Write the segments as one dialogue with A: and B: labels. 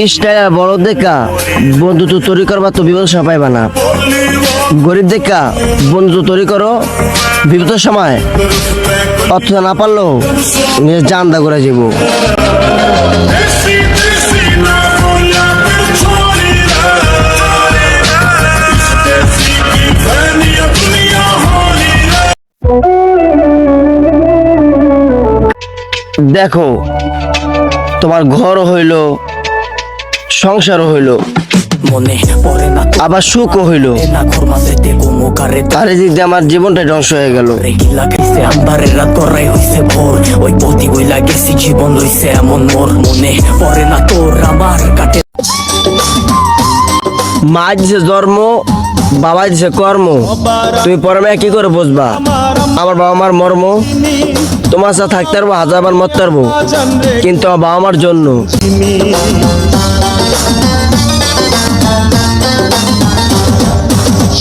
A: ইস্টাইল বড় দেখা বন্ধুত্ব তৈরি করবা তো বিপদ সময় পাইবা না। গরিব দেখা বন্ধুত্ব তৈরি করো, বিপদের সময় অর্থ না পারলেও নিজের জান দা করে যাবো। দেখো তোমার ঘরও হইল, সংসারও হইল, আবার সুখও হইল, আর এদিক দিয়ে আমার জীবনটা ধ্বংস হয়ে গেল। মা দিছে জন্ম, বাবা দিছে কর্ম, তুমি পরে কি করে বুঝবা আমার বাবা মার মর্ম? তোমার সাথে থাকতে পারবো, হাজারবার মরতে পারবো, কিন্তু আমার বাবা মার জন্য।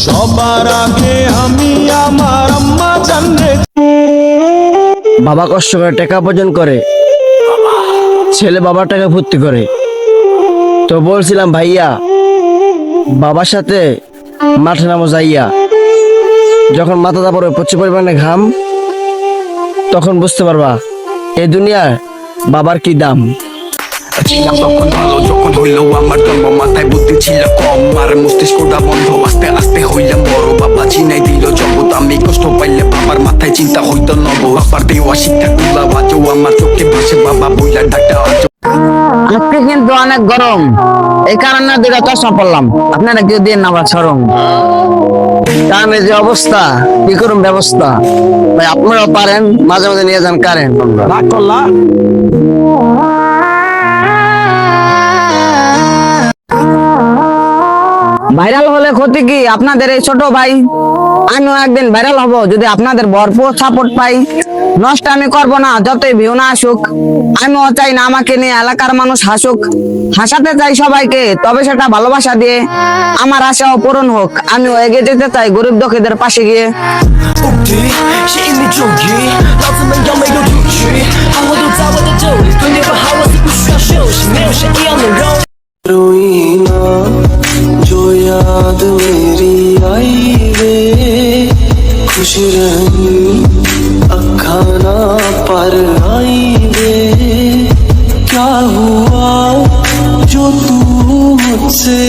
B: সবার আগে আমি আমার আম্মা জানলে।
A: বাবা কষ্ট করে টাকা উপার্জন করে, ছেলে বাবার টাকা ভর্তি করে। তো বলছিলাম ভাইয়া বাবার সাথে মাঠে নামো যাইয়া, যখন মাথা দা পড়বে প্রচুর পরিমাণে ঘাম, তখন বুঝতে পারবা এই দুনিয়ার বাবার কি দাম।
C: ছিলাম তখন ভালো, যখন হইলো আমার জন্ম, মাথায় বুদ্ধি ছিল কম, আর মস্তিষ্কটা বন্ধ, আস্তে আস্তে হইলাম বড়। বাবা চিনাই দিল জগৎ, আমি কষ্ট পাইলে বাবার মাথায় চিন্তা হইতো নব। বাবার দেওয়া শিক্ষা গুলা বাজো আমার চোখে ভাসে, বাবা বইলা ডাক্তার।
D: আজকে কিন্তু অনেক গরম, এই কারণে দুটা চশমা পড়লাম, আপনারা কেউ দিয়ে না সরম। কারণে যে অবস্থা, কি করুন ব্যবস্থা ভাই, আপনারাও পারেন মাঝে মাঝে নিয়ে যান কারেন্ট। ভাইরাল হলে ক্ষতি কি আপনাদের এই ছোট ভাই? আমিও একদিন ভাইরাল হব যদি আপনাদের ভরপুর সাপোর্ট পাই। নষ্ট আমি করবো না যতই ভিউ না আসুক, আমিও চাই না আমাকে নিয়ে এলাকার মানুষ হাসুক। হাসাতে চাই সবাইকে, তবে সেটা ভালোবাসা দিয়ে। আমার আশাও পূরণ হোক, আমিও এগিয়ে যেতে চাই গরিব দুঃখীদের পাশে গিয়ে।
E: रोई ना जो याद मेरी आई वे, खुश रही अखा ना पर आई वे। क्या हुआ जो तू मुझसे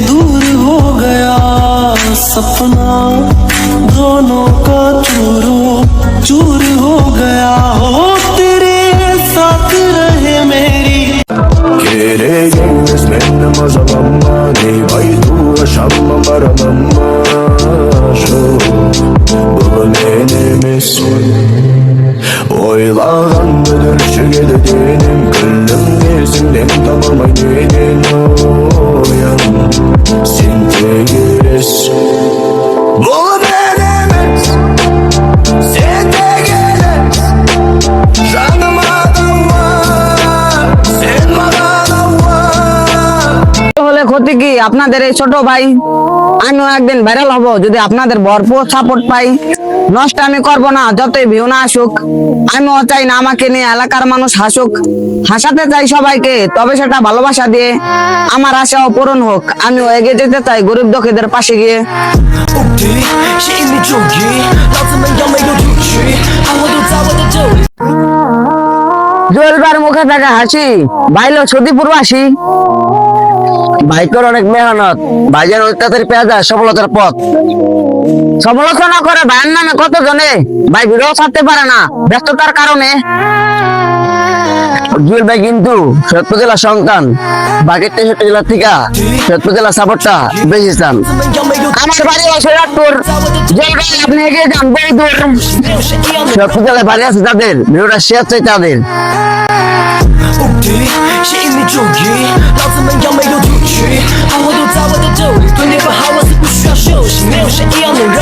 E: दूर हो गया, सपना दोनों का चूरो चूर हो गया। हो तेरे साथ रहे मेरी
F: Gereğiniz benim o zaman mani Baydu yaşamma maramamma Şu Bulun enimiz Oylağan müdür şu geldiğinim Küllüm dersinden tamam aynenin Oyan Sinteyiz Bulun enimiz Sinteyiz Canım
D: ক্ষতি কি আপনাদের এই ছোট ভাই? আমিও একদিন ভাইরাল হব যদি আপনাদের ভরপুর সাপোর্ট পাই। নষ্ট আমি করবো না যতই ভিউ না আসুক, আমিও চাই না আমাকে নিয়ে এলাকার মানুষ হাসুক। হাসাতে চাই সবাইকে, তবে সেটা ভালোবাসা দিয়ে। আমার আশাও পূরণ হোক, আমিও এগিয়ে যেতে চাই গরিব দুঃখীদের পাশে গিয়ে। জুয়েলবার মুখে থাকা হাসি ভাইলো ছুটি পূর্বাসী।
A: ভাইকর অনেক মেহনত, ভাইজান অত্যাচারী পেয়ে যায় সফলতার পথ।
D: সমালোচনা করে ভাইয়ের নামে কত জনে, ভাই ভিডিও ছাড়তে পারে না ব্যস্ততার কারণে।
A: জুয়েল ভাই কিন্তু সৈয়দপুর জেলার সন্তান, বাকি 63 জেলা থেকে সৈয়দপুর জেলার সাপোর্টটা বেশি চান।
D: আমার বাড়ি সৈয়দপুর, জুয়েল ভাই আপনি এগিয়ে যান বহু দূর।
A: সৈয়দপুর জেলায় বাড়ি আছে যাদের, ভিডিওটা শেয়ার চাই তাদের।
E: 是因为终于老子们要没有退去，好活都在我的兜里，对你不好我是不需要休息，没有谁一样能容